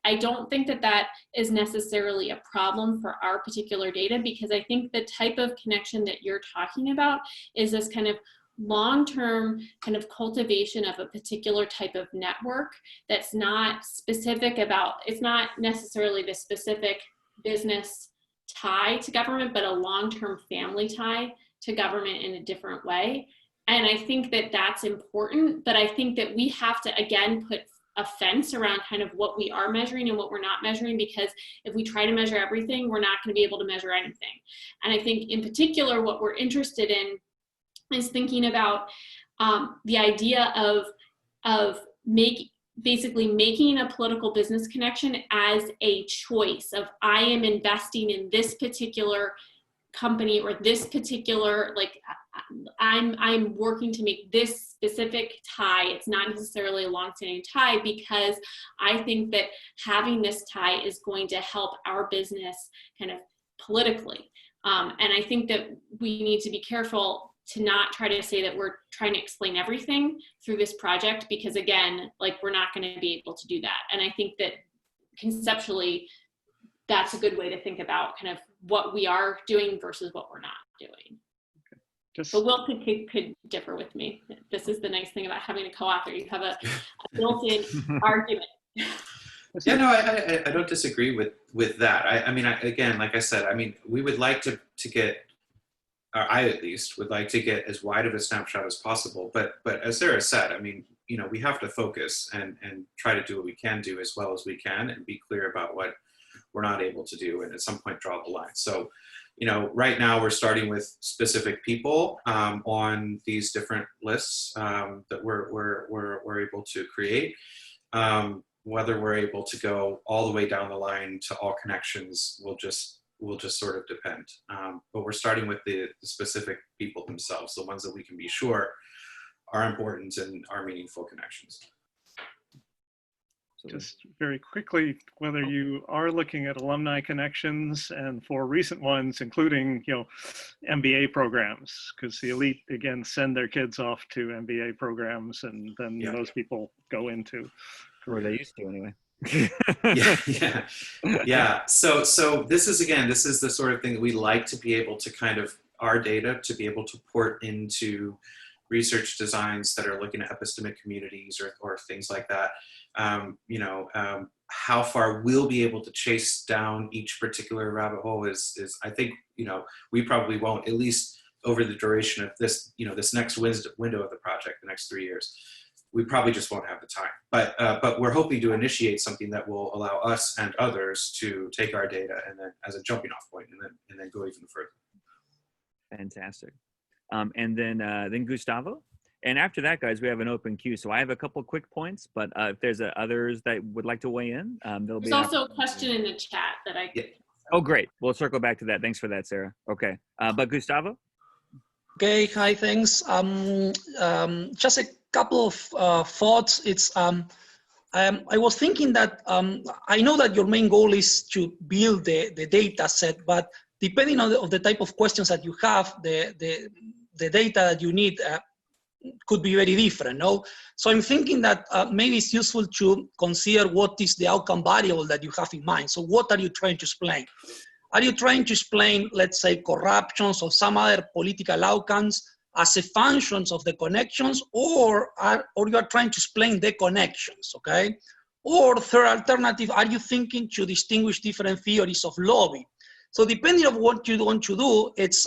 I don't think that is necessarily a problem for our particular data, because I think the type of connection that you're talking about is this kind of long-term kind of cultivation of a particular type of network that's not specific about, it's not necessarily the specific business tie to government, but a long-term family tie to government in a different way. And I think that that's important, but I think that we have to, again, put a fence around kind of what we are measuring and what we're not measuring, because if we try to measure everything, we're not going to be able to measure anything. And I think in particular, what we're interested in is thinking about the idea of basically making a political business connection as a choice of, I am investing in this particular company or this particular, like, I'm working to make this specific tie. It's not necessarily a long-standing tie, because I think that having this tie is going to help our business kind of politically. And I think that we need to be careful to not try to say that we're trying to explain everything through this project, because again, like, we're not going to be able to do that. And I think that conceptually, that's a good way to think about kind of what we are doing versus what we're not doing. But Will could differ with me. This is the nice thing about having a co-author. You have a built-in argument. Yeah, no, I don't disagree with that. I mean, again, like I said, I mean, we would like to get, or I at least would like to get as wide of a snapshot as possible. But as Sarah said, I mean, you know, we have to focus and try to do what we can do as well as we can, and be clear about what we're not able to do, and at some point draw the line. So, you know, right now we're starting with specific people on these different lists that we're able to create. Whether we're able to go all the way down the line to all connections will just sort of depend. But we're starting with the specific people themselves, the ones that we can be sure are important and are meaningful connections. Just very quickly, whether you are looking at alumni connections, and for recent ones, including, you know, MBA programs, because the elite, again, send their kids off to MBA programs, and then those people go into, or they used to anyway. Yeah. So this is the sort of thing that we like to be able to kind of, our data to be able to port into research designs that are looking at epistemic communities or things like that. How far we'll be able to chase down each particular rabbit hole is I think, you know, we probably won't, at least over the duration of this, you know, this next window of the project, the next 3 years. we probably just won't have the time. But we're hoping to initiate something that will allow us and others to take our data and then as a jumping off point and then go even further. Fantastic. And then Gustavo. And after that, guys, we have an open queue. So I have a couple quick points, but if there's others that would like to weigh in, there'll be. There's also a question in the chat that I. Yeah. Oh, great. We'll circle back to that. Thanks for that, Sarah. Okay. But Gustavo? Okay, hi, thanks. Just a couple of thoughts. I was thinking that I know that your main goal is to build the data set, but depending on the type of questions that you have, the data that you need could be very different, no? So I'm thinking that maybe it's useful to consider what is the outcome variable that you have in mind. So what are you trying to explain? Are you trying to explain, let's say, corruptions or some other political outcomes as a functions of the connections, or you are trying to explain the connections, okay? Or third alternative, are you thinking to distinguish different theories of lobby? So depending on what you want to do, it's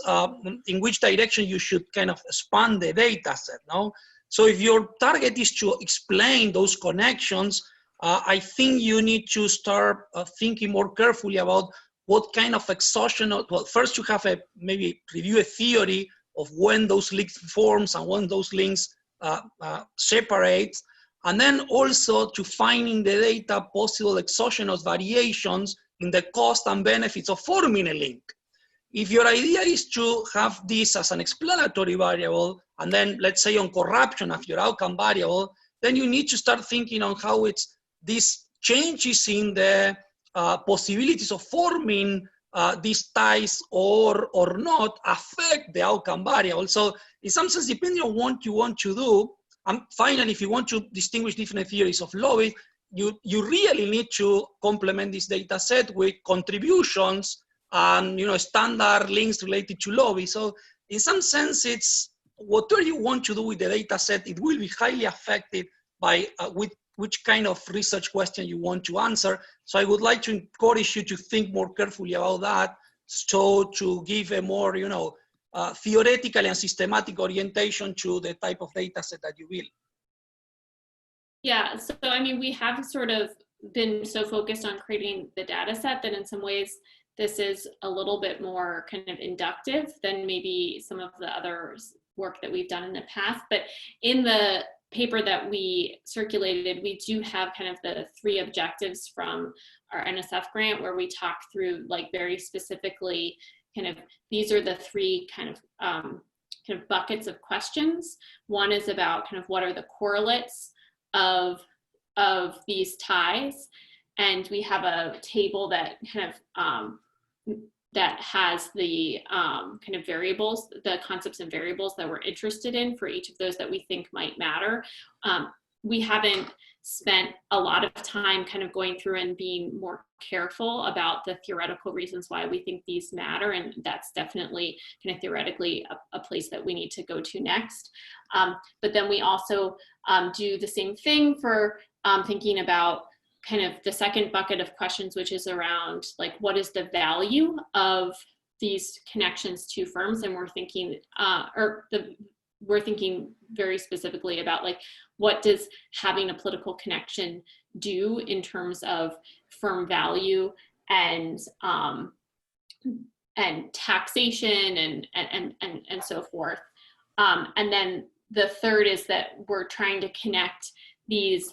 in which direction you should kind of expand the data set, no? So if your target is to explain those connections, I think you need to start thinking more carefully about what kind of exogenous, well, first you have maybe review a theory of when those links forms and when those links separate, and then also to finding the data possible exogenous variations in the cost and benefits of forming a link. If your idea is to have this as an explanatory variable, and then let's say on corruption as your outcome variable, then you need to start thinking on how these changes in the possibilities of forming these ties or not affect the outcome variable. So in some sense, depending on what you want to do, and finally, if you want to distinguish different theories of lobby, you really need to complement this data set with contributions and standard links related to lobby. So in some sense, it's whatever you want to do with the data set, it will be highly affected by with which kind of research question you want to answer. So I would like to encourage you to think more carefully about that, so to give a more theoretical and systematic orientation to the type of data set that you build. Yeah, so I mean, we have sort of been so focused on creating the data set that in some ways this is a little bit more kind of inductive than maybe some of the other work that we've done in the past. But in the paper that we circulated, we do have kind of the 3 objectives from our NSF grant, where we talk through like very specifically kind of, these are the 3 kind of buckets of questions. One is about kind of what are the correlates of these ties, and we have a table that kind of that has the kind of variables, the concepts and variables that we're interested in for each of those that we think might matter. We haven't spent a lot of time kind of going through and being more careful about the theoretical reasons why we think these matter, and that's definitely kind of theoretically a place that we need to go to next. But then we also do the same thing for thinking about kind of the second bucket of questions, which is around like, what is the value of these connections to firms? And we're thinking, we're thinking very specifically about like, what does having a political connection do in terms of firm value and taxation and so forth. And then the third is that we're trying to connect these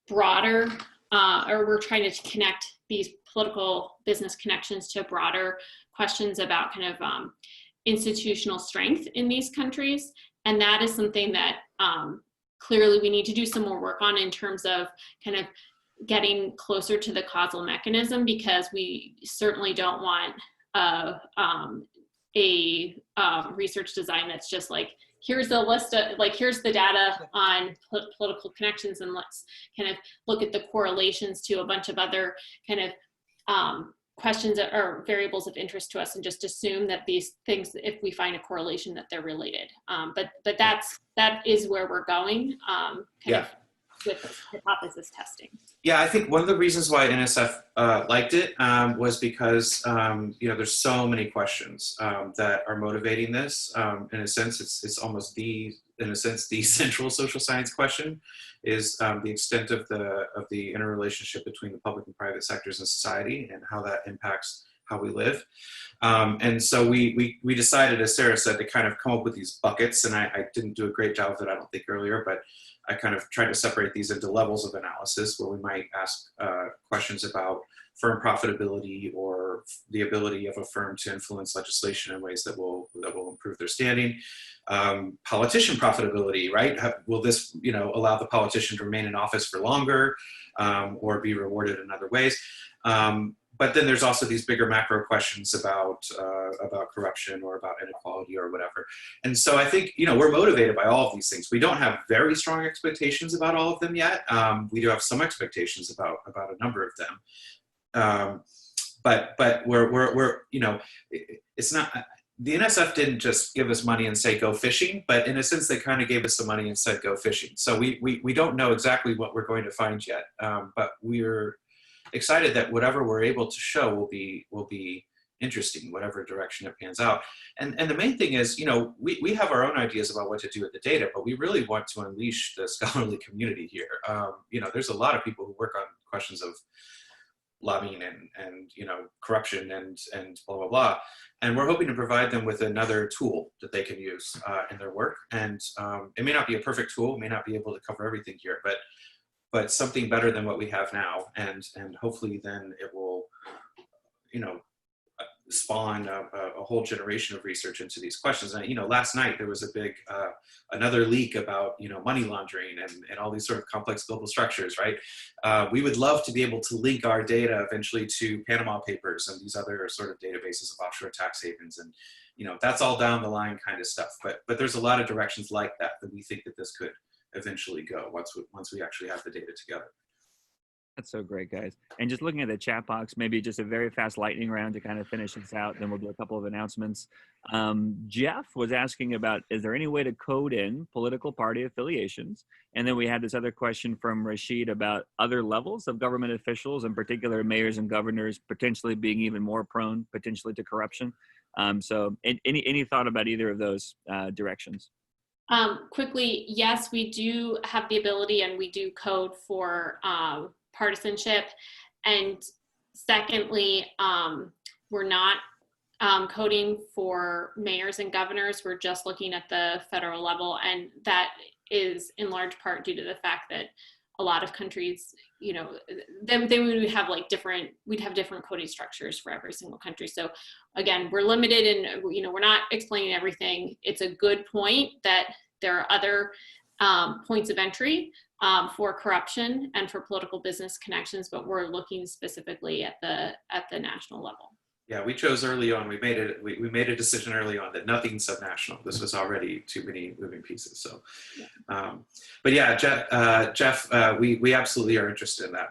broader, we're trying to connect these political business connections to broader questions about kind of institutional strength in these countries. And that is something that clearly we need to do some more work on in terms of kind of getting closer to the causal mechanism, because we certainly don't want a research design that's just like, here's a list of, like, here's the data on political connections, and let's kind of look at the correlations to a bunch of other kind of questions or variables of interest to us, and just assume that these things, if we find a correlation, that they're related. But that is where we're going. with hypothesis testing? Yeah, I think one of the reasons why NSF liked it was because there's so many questions that are motivating this. In a sense, it's almost the central social science question is the extent of the interrelationship between the public and private sectors in society and how that impacts how we live. And so we decided, as Sarah said, to kind of come up with these buckets. And I didn't do a great job of it, I don't think, earlier, but I kind of tried to separate these into levels of analysis where we might ask questions about firm profitability or the ability of a firm to influence legislation in ways that will improve their standing. Politician profitability, right? Will this allow the politician to remain in office for longer or be rewarded in other ways? But then there's also these bigger macro questions about corruption or about inequality or whatever. And so I think, we're motivated by all of these things. We don't have very strong expectations about all of them yet. We do have some expectations about a number of them. But we're it's not, the NSF didn't just give us money and say, go fishing, but in a sense, they kind of gave us some money and said, go fishing. So we don't know exactly what we're going to find yet, but we're excited that whatever we're able to show will be interesting, whatever direction it pans out. And the main thing is, we have our own ideas about what to do with the data, but we really want to unleash the scholarly community here. There's a lot of people who work on questions of lobbying and corruption and blah, blah, blah. And we're hoping to provide them with another tool that they can use in their work. And it may not be a perfect tool, may not be able to cover everything here, but something better than what we have now, and hopefully then it will, spawn a whole generation of research into these questions. And last night there was a big another leak about money laundering and all these sort of complex global structures, right? We would love to be able to link our data eventually to Panama Papers and these other sort of databases of offshore tax havens, and that's all down the line kind of stuff. But there's a lot of directions like that we think that this could eventually go once we actually have the data together. That's so great, guys. And just looking at the chat box, maybe just a very fast lightning round to kind of finish this out, then we'll do a couple of announcements. Jeff was asking about, is there any way to code in political party affiliations? And then we had this other question from Rashid about other levels of government officials, in particular mayors and governors, potentially being even more prone potentially to corruption. So any thought about either of those directions? Quickly, yes, we do have the ability and we do code for partisanship. And secondly, we're not coding for mayors and governors. We're just looking at the federal level. And that is in large part due to the fact that a lot of countries, then we have we'd have different coding structures for every single country. So again, we're limited and, we're not explaining everything. It's a good point that there are other points of entry for corruption and for political business connections, but we're looking specifically at the national level. Yeah, we chose early on. We made a decision early on that nothing subnational. This was already too many moving pieces. So, but yeah, Jeff, we absolutely are interested in that.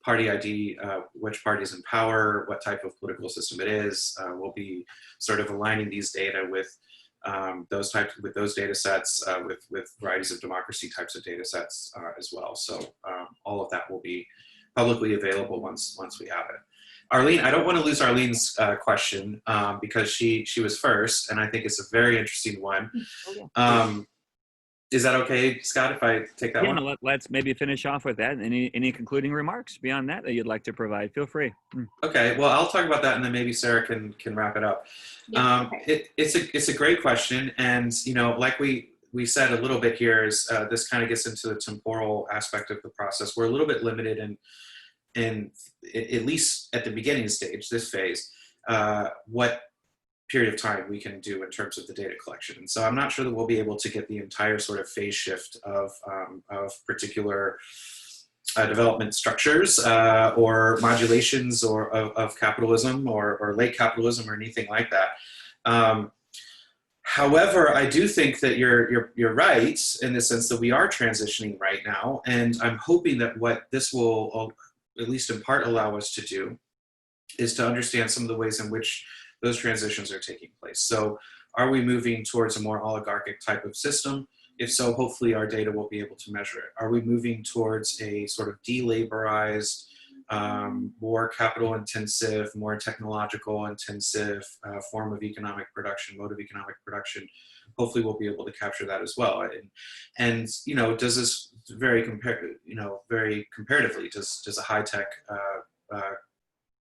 Party ID, which party is in power, what type of political system it is. We'll be sort of aligning these data with those data sets, with varieties of democracy types of data sets as well. So all of that will be publicly available once we have it. Arlene, I don't want to lose Arlene's question because she was first, and I think it's a very interesting one. Is that okay, Scott, if I take that one? No, let's maybe finish off with that. Any concluding remarks beyond that you'd like to provide? Feel free. Okay, well, I'll talk about that, and then maybe Sarah can wrap it up. Yeah, it's a great question, and like we said a little bit here is this kind of gets into the temporal aspect of the process. We're a little bit limited in at least at the beginning stage, this phase, what period of time we can do in terms of the data collection. And so I'm not sure that we'll be able to get the entire sort of phase shift of particular development structures or modulations or of capitalism or late capitalism or anything like that. However, I do think that you're right in the sense that we are transitioning right now, and I'm hoping that what this will, at least in part, allow us to do is to understand some of the ways in which those transitions are taking place. So are we moving towards a more oligarchic type of system If so, hopefully our data will be able to measure it. Are we moving towards a sort of delaborized, more capital intensive, more technological intensive form of economic production, mode of economic production? Hopefully we'll be able to capture that as well. And you know, does this very comparatively, does a high-tech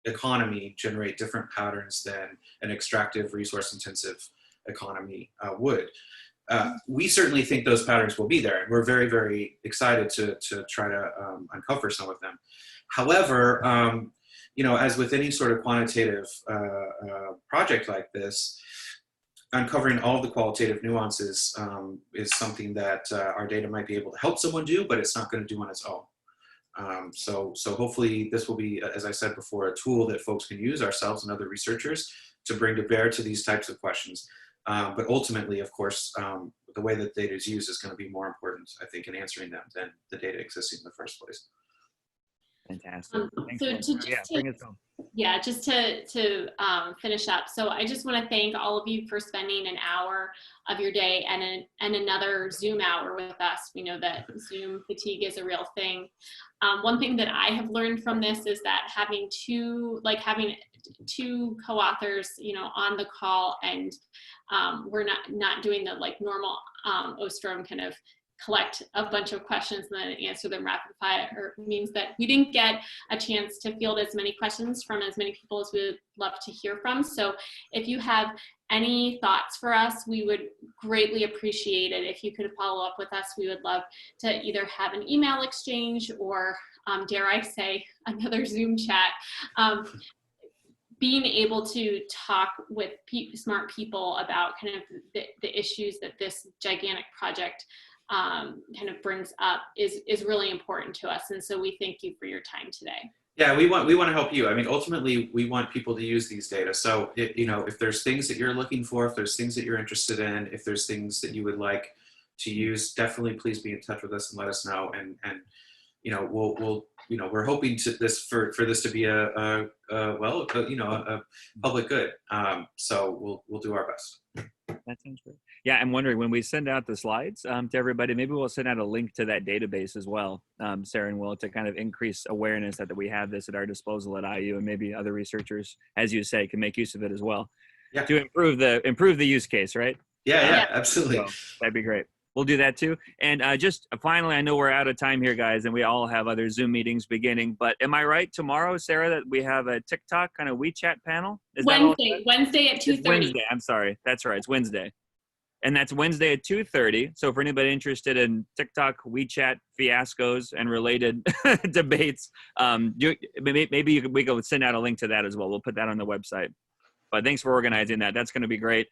economy generate different patterns than an extractive, resource-intensive economy would? We certainly think those patterns will be there, and we're very, very excited to try to uncover some of them. However, you know, as with any sort of quantitative project like this, uncovering all the qualitative nuances is something that our data might be able to help someone do, but it's not going to do on its own. So hopefully this will be, as I said before, a tool that folks can use, ourselves and other researchers, to bring to bear to these types of questions. But ultimately, of course, the way that data is used is going to be more important, I think, in answering them than the data existing in the first place. Fantastic. Bring us home. Yeah, just to finish up. So I just want to thank all of you for spending an hour of your day and another Zoom hour with us. We know that Zoom fatigue is a real thing. One thing that I have learned from this is that having two co-authors, you know, on the call, and we're not doing the like normal Ostrom kind of collect a bunch of questions and then answer them rapid fire, means that we didn't get a chance to field as many questions from as many people as we would love to hear from. So if you have any thoughts for us, we would greatly appreciate it. If you could follow up with us, we would love to either have an email exchange or, dare I say, another Zoom chat. Being able to talk with smart people about kind of the issues that this gigantic project kind of brings up is really important to us. And so we thank you for your time today. Yeah, we want to help you. I mean, ultimately, we want people to use these data. So, you know, if there's things that you're looking for, if there's things that you're interested in, if there's things that you would like to use, definitely please be in touch with us and let us know. And you know, we'll you know, we're hoping to for this to be a public good. So we'll do our best. That sounds great. Yeah, I'm wondering, when we send out the slides to everybody, maybe we'll send out a link to that database as well, Sarah and Will, to kind of increase awareness that we have this at our disposal at IU, and maybe other researchers, as you say, can make use of it as well. Yeah. To improve the use case, right? Yeah, absolutely. So that'd be great. We'll do that too. And just finally, I know we're out of time here, guys, and we all have other Zoom meetings beginning, but am I right tomorrow, Sarah, that we have a TikTok kind of WeChat panel? Is Wednesday at 2:30. Wednesday, I'm sorry. That's right, it's Wednesday. And that's Wednesday at 2:30. So for anybody interested in TikTok, WeChat fiascos and related debates, maybe we go send out a link to that as well. We'll put that on the website. But thanks for organizing that. That's going to be great.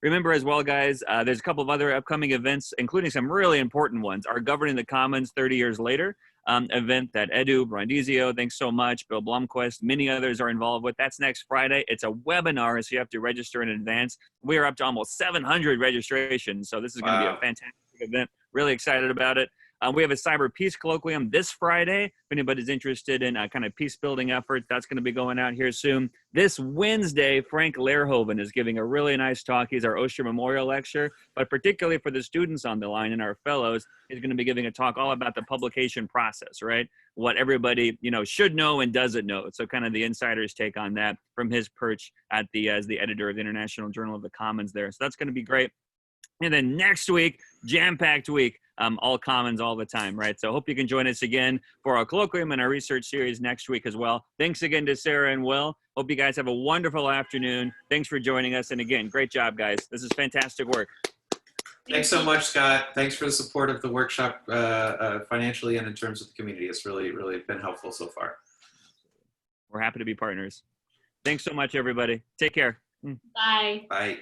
Remember as well, guys, there's a couple of other upcoming events, including some really important ones. Our Governing the Commons 30 Years Later event that Edu Brandizio, thanks so much, Bill Blomquist, many others are involved with. That's next Friday. It's a webinar, so you have to register in advance. We are up to almost 700 registrations, so this is going to be a fantastic event. Really excited about it. We have a Cyber Peace Colloquium this Friday. If anybody's interested in kind of peace building efforts, that's going to be going out here soon. This Wednesday, Frank Lehrhoven is giving a really nice talk. He's our Osher Memorial Lecture, but particularly for the students on the line and our fellows, he's going to be giving a talk all about the publication process, right? What everybody, you know, should know and doesn't know. So kind of the insider's take on that from his perch at as the editor of the International Journal of the Commons there. So that's going to be great. And then next week, jam-packed week, all commons all the time, right? So hope you can join us again for our colloquium and our research series next week as well. Thanks again to Sarah and Will. Hope you guys have a wonderful afternoon. Thanks for joining us. And again, great job, guys. This is fantastic work. Thanks so much, Scott. Thanks for the support of the workshop financially and in terms of the community. It's really, really been helpful so far. We're happy to be partners. Thanks so much, everybody. Take care. Bye. Bye.